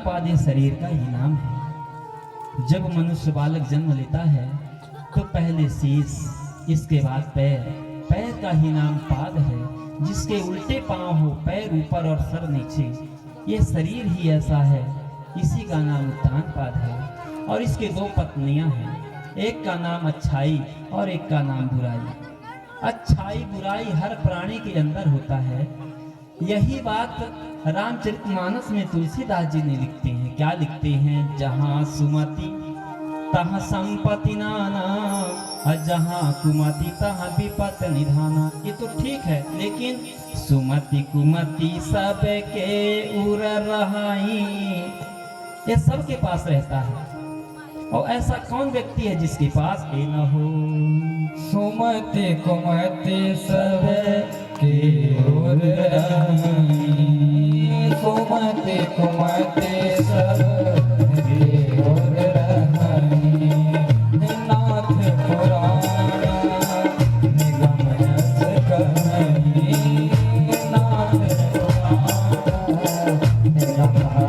पाद ये शरीर का ही नाम है। जब मनुष्य बालक जन्म लेता है तो पहले शीश, इसके बाद पैर, पैर का ही नाम पाद है। जिसके उल्टे पांव हो, पैर ऊपर और सर नीचे, ये शरीर ही ऐसा है, इसी का नाम उत्तान पाद है। और इसके दो पत्नियां हैं, एक का नाम अच्छाई और एक का नाम बुराई। अच्छाई बुराई हर प्राणी के अंदर होता है। यही बात रामचरितमानस में तुलसीदास जी ने लिखते हैं। क्या लिखते हैं? जहाँ सुमति तहाँ संपत्ति नाना, जहाँ कुमति तहाँ विपत निधाना। ये तो ठीक है, लेकिन सुमति कुमति सब के उर रहाई, ये सबके पास रहता है। और ऐसा कौन व्यक्ति है जिसके पास ये न हो? सुमति कुमति सब के उर रहाई, सुमति कुमति सब के उर रहाई। नाथ पुराण निगम यश कहाई, नाथ पुराण निगम यश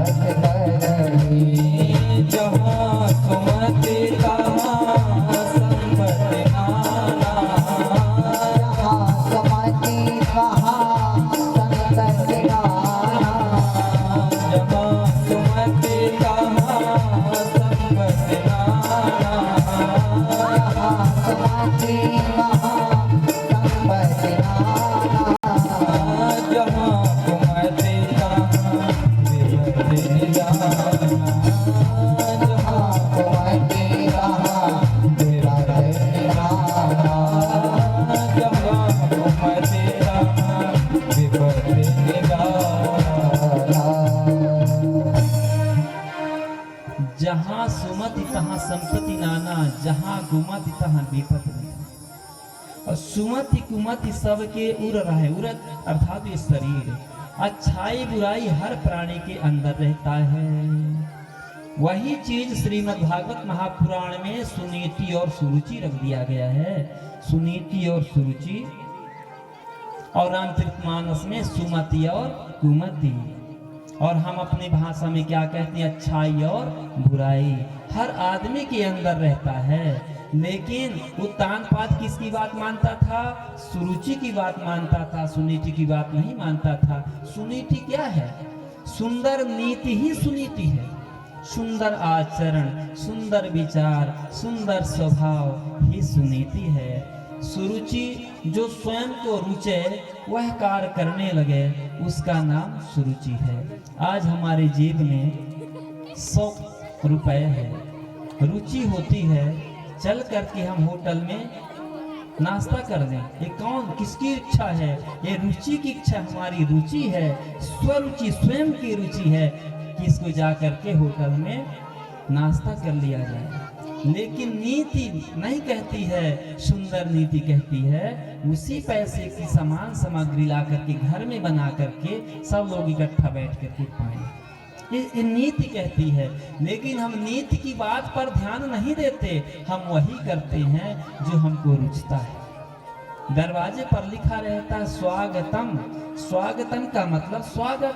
कहाई। जहाँ सुमति तहाँ संपत्ति नाना, जहाँ सुमति तहाँ संपत्ति नाना, जहाँ सुमति तहाँ संपत्ति नाना, जहाँ सुमति तहाँ संपत्ति नाना, जहाँ कुमति तहाँ विपत्ति निधाना, जहाँ कुमति तहाँ विपत्ति निधाना। जहाँ कुमति तहाँ विपत्ति निधाना। जहाँ सुमति तहाँ संपत्ति नाना, जहाँ गुमति तहाँ विपत निधाना। और सुमति कुमति सबके उर रहे, उरत अर्थात ये शरीर। अच्छाई बुराई हर प्राणी के अंदर रहता है। वही चीज श्रीमद् भागवत महापुराण में सुनीति और सुरुचि रख दिया गया है। सुनीति और सुरुचि, और रामचरितमानस में सुमति और कुमति। और हम अपनी भाषा में क्या कहते हैं? अच्छाई और बुराई हर आदमी के अंदर रहता है। लेकिन उत्तान पाद किसकी बात मानता था? सुरुचि की बात मानता था, सुनीति की बात नहीं मानता था। सुनीति क्या है? सुंदर नीति ही सुनीति है। सुंदर आचरण, सुंदर विचार, सुंदर स्वभाव ही सुनीति है। सुरुचि जो स्वयं को रुचे, वह कार्य करने लगे, उसका नाम सुरुचि है। आज हमारे जेब में 100 रुपए है, रुचि होती है चल करके हम होटल में नाश्ता कर दें। ये कौन, किसकी इच्छा है? ये रुचि की इच्छा, हमारी रुचि है, स्वरुचि, स्वयं की रुचि है कि इसको जा करके होटल में नाश्ता कर लिया जाए। लेकिन नीति नहीं कहती है, सुंदर नीति कहती है उसी पैसे की सामान सामग्री ला करके घर में बना करके सब लोग इकट्ठा बैठ करके पाएं। ये नीति कहती है। लेकिन हम नीति की बात पर ध्यान नहीं देते, हम वही करते हैं जो हमको रुचता है। दरवाजे पर लिखा रहता है स्वागतम, स्वागतम का मतलब स्वागत,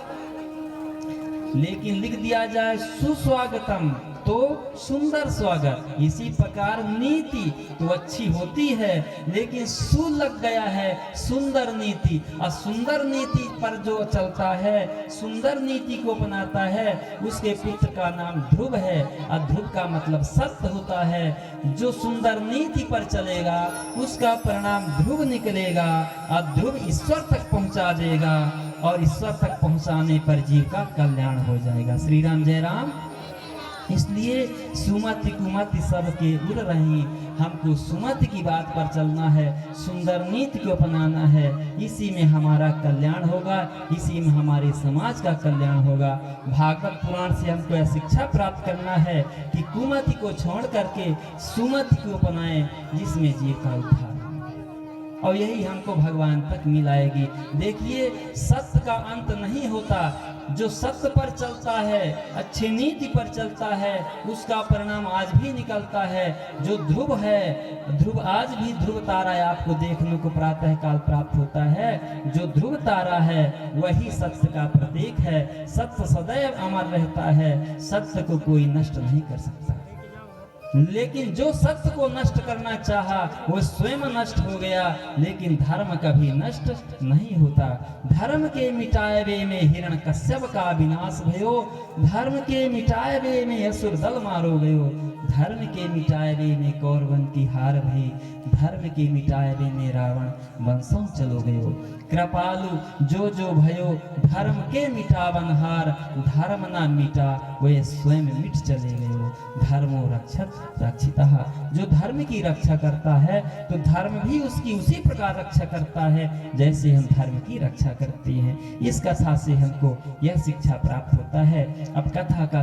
लेकिन लिख दिया जाए सुस्वागतम तो सुंदर स्वागत। इसी प्रकार नीति तो अच्छी होती है, लेकिन सु लग गया है सुंदर नीति। और सुंदर नीति पर जो चलता है, सुंदर नीति को अपनाता है, उसके पुत्र का नाम ध्रुव है। और ध्रुव का मतलब सत्य होता है। जो सुंदर नीति पर चलेगा उसका परिणाम ध्रुव निकलेगा, और ध्रुव ईश्वर तक पहुंचा देगा, और ईश्वर तक पहुंचाने पर जीव का कल्याण हो जाएगा। श्री राम जय राम। इसलिए सुमति कुमति सबके उर रही, हमको सुमति की बात पर चलना है, सुंदर नीति को अपनाना है। इसी में हमारा कल्याण होगा, इसी में हमारे समाज का कल्याण होगा। भागवत पुराण से हमको यह शिक्षा प्राप्त करना है कि कुमति को छोड़ करके सुमति को अपनाएं, जिसमें जीव का उद्धार। और यही हमको भगवान तक मिलाएगी। देखिए सत्य का अंत नहीं होता, जो सत्य पर चलता है, अच्छी नीति पर चलता है, उसका परिणाम आज भी निकलता है। जो ध्रुव है, ध्रुव आज भी ध्रुव तारा आपको देखने को प्रातः काल प्राप्त होता है। जो ध्रुव तारा है वही सत्य का प्रतीक है। सत्य सदैव अमर रहता है, सत्य को कोई नष्ट नहीं कर सकता। लेकिन जो सत्य को नष्ट करना चाहा वो स्वयं नष्ट हो गया, लेकिन धर्म कभी नष्ट नहीं होता। धर्म के मिटावे में हिरण्यकश्यप का विनाश भयो, धर्म के मिटावे में असुर दल मारो गयो, धर्म के मिटावे में कौरवन की हार भई, धर्म के मिटावे में रावण वंशों चलो गयो। कृपालु जो जो भयो धर्म के मिटावन हार, धर्म ना मिटा वे स्वयं मिट चले गयो। धर्मो रक्षत रक्षितः, जो धर्म की रक्षा करता है तो धर्म भी उसकी उसी प्रकार रक्षा करता है जैसे हम धर्म की रक्षा करते हैं। इस कथा से हमको यह शिक्षा प्राप्त होता है। अब कथा का